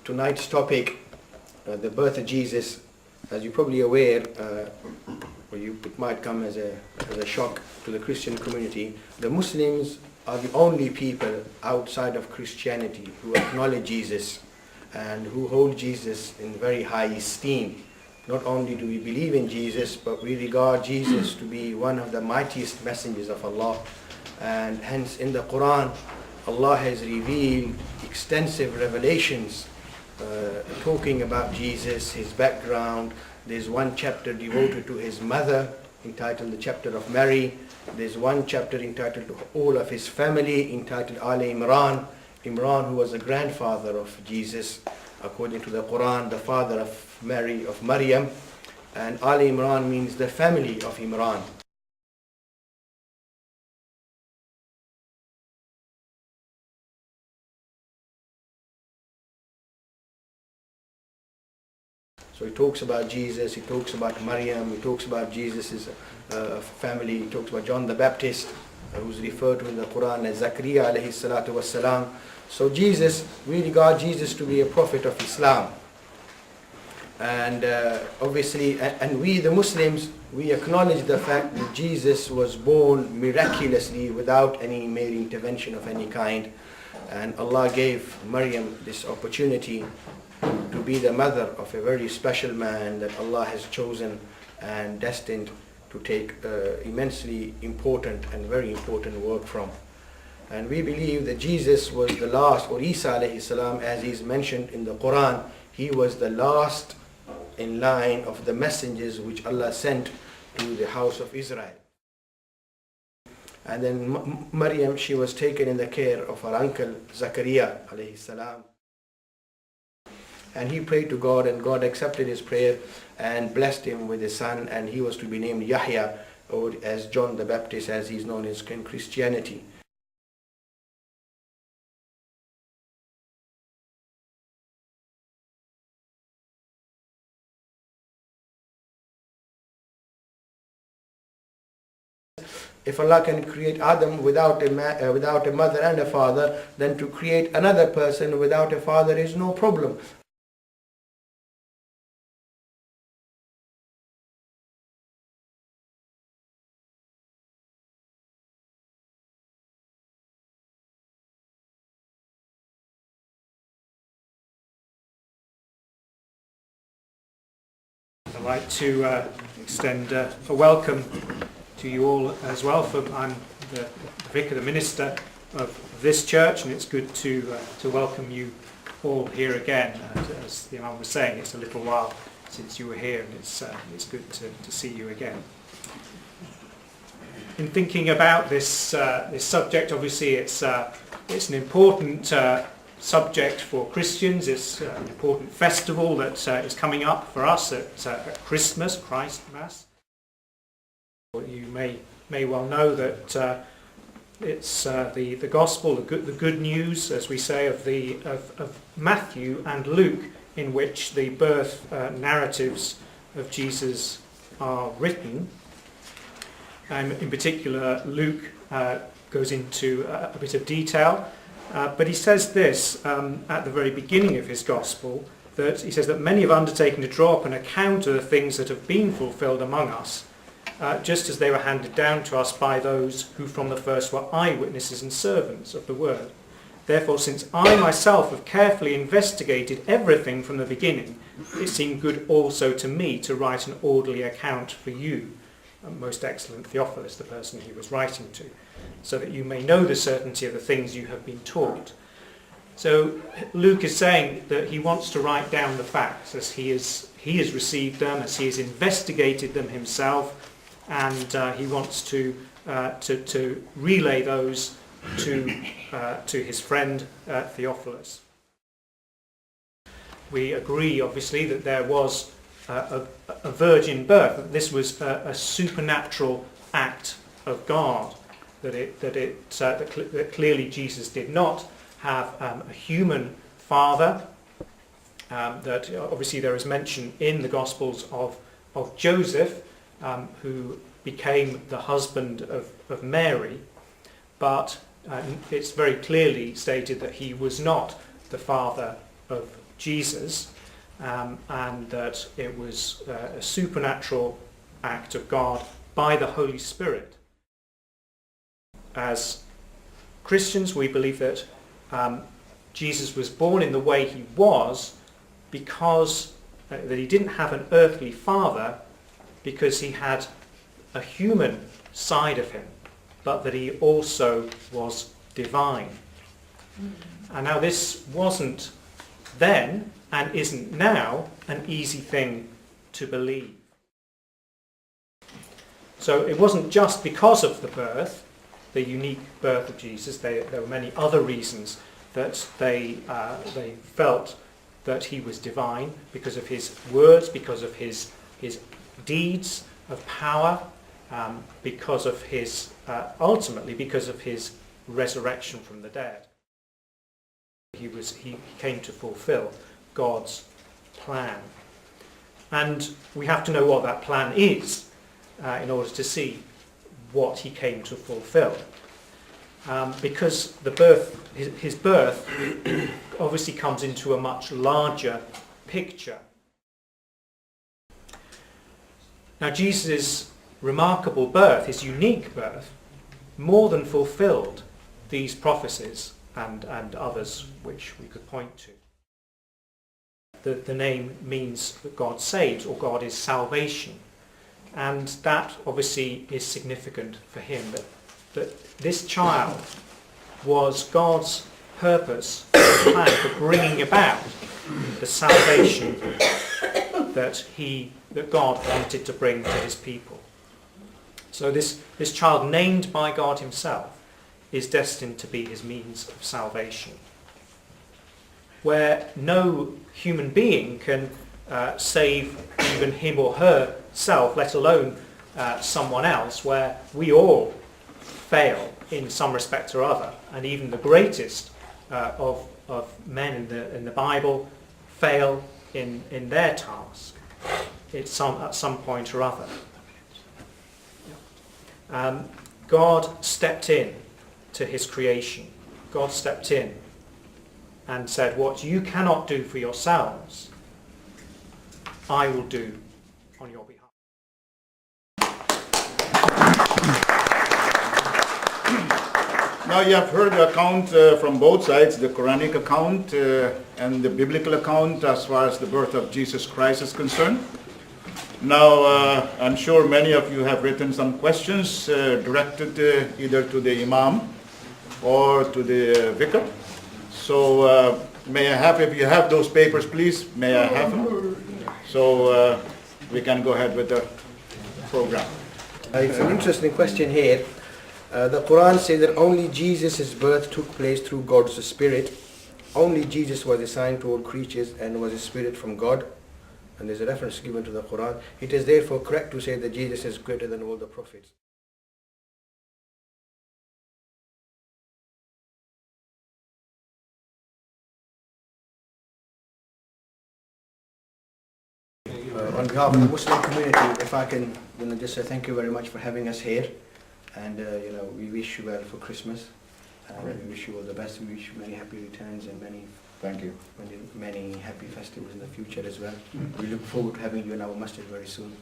Tonight's topic, the birth of Jesus, as you're probably aware, it might come as a shock to the Christian community. The Muslims are the only people outside of Christianity who acknowledge Jesus and who hold Jesus in very high esteem. Not only do we believe in Jesus, but we regard Jesus to be one of the mightiest messengers of Allah. And hence in the Quran, Allah has revealed extensive revelations talking about Jesus, his background. There's one chapter devoted to his mother, entitled the chapter of Mary. There's one chapter entitled to all of his family, entitled Imran. Imran, who was the grandfather of Jesus, according to the Quran, the father of Mary, of Maryam. And Imran means the family of Imran. So he talks about Jesus, he talks about Maryam, he talks about Jesus' family, he talks about John the Baptist, who's referred to in the Quran as Zakaria alayhi salatu wassalam. So Jesus, we regard Jesus to be a prophet of Islam. And obviously, and we the Muslims, we acknowledge the fact that Jesus was born miraculously without any mere intervention of any kind. And Allah gave Maryam this opportunity to be the mother of a very special man that Allah has chosen and destined to take immensely important and very important work from. And we believe that Jesus was the last, or Isa alayhi salam, as is mentioned in the Quran, he was the last in line of the messengers which Allah sent to the house of Israel. And then Maryam, she was taken in the care of her uncle Zakaria alayhi salam. And he prayed to God, and God accepted his prayer and blessed him with a son, and he was to be named Yahya, or as John the Baptist, as he's known in Christianity. If Allah can create Adam without a mother and a father, then to create another person without a father is no problem. I'd like to extend a welcome to you all as well. I'm the vicar, the minister of this church, and it's good to welcome you all here again. And as the Imam was saying, it's a little while since you were here, and it's good to see you again. In thinking about this subject, obviously it's an important subject for Christians. It's an important festival that is coming up for us at Christmas, Christ Mass. You may well know that it's the gospel, the good news, as we say, of Matthew and Luke, in which the birth narratives of Jesus are written. And in particular, Luke goes into a bit of detail, but he says this at the very beginning of his gospel, that he says that many have undertaken to draw up an account of the things that have been fulfilled among us, just as they were handed down to us by those who from the first were eyewitnesses and servants of the word. Therefore, since I myself have carefully investigated everything from the beginning, it seemed good also to me to write an orderly account for you, most excellent Theophilus, the person he was writing to, so that you may know the certainty of the things you have been taught. So Luke is saying that he wants to write down the facts as he has received them, as he has investigated them himself, and he wants to relay those to his friend Theophilus. We agree, obviously, that there was a virgin birth, that this was a supernatural act of God, that clearly Jesus did not have a human father, that obviously there is mention in the Gospels of Joseph, who became the husband of Mary, but it's very clearly stated that he was not the father of Jesus, and that it was a supernatural act of God by the Holy Spirit. As Christians, we believe that Jesus was born in the way he was because that he didn't have an earthly father, because he had a human side of him, but that he also was divine. And now this wasn't then and isn't now an easy thing to believe. So it wasn't just because of the birth, the unique birth of Jesus. There were many other reasons that they felt that he was divine, because of his words, because of his deeds of power, because of his ultimately because of his resurrection from the dead. He came to fulfill God's plan, and we have to know what that plan is in order to see what he came to fulfill. Because his birth obviously comes into a much larger picture. Now, Jesus' remarkable birth, his unique birth, more than fulfilled these prophecies and others which we could point to. The name means that God saves, or God is salvation. And that obviously is significant for him, that this child was God's purpose, plan for bringing about the salvation that God wanted to bring to his people. So this child, named by God himself, is destined to be his means of salvation, where no human being can save even him or herself, let alone someone else, where we all fail in some respect or other, and even the greatest of men in the Bible fail in their task at some point or other. God stepped in to his creation. God stepped in and said, what you cannot do for yourselves, I will do on your behalf. Now you have heard the account from both sides, the Quranic account and the biblical account as far as the birth of Jesus Christ is concerned. Now I'm sure many of you have written some questions directed either to the Imam or to the Vicar. So may I have, if you have those papers please, may I have them? So we can go ahead with the program. It's an interesting question here. The Quran says that only Jesus' birth took place through God's Spirit. Only Jesus was assigned to all creatures and was a spirit from God. And there's a reference given to the Quran. It is therefore correct to say that Jesus is greater than all the prophets. On behalf of the Muslim community, if I can just say thank you very much for having us here. And you know, we wish you well for Christmas. Great. We wish you all the best. We wish you many happy returns and Thank you. many happy festivals in the future as well. We look forward to having you in our masjid very soon.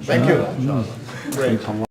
Thank you. Great.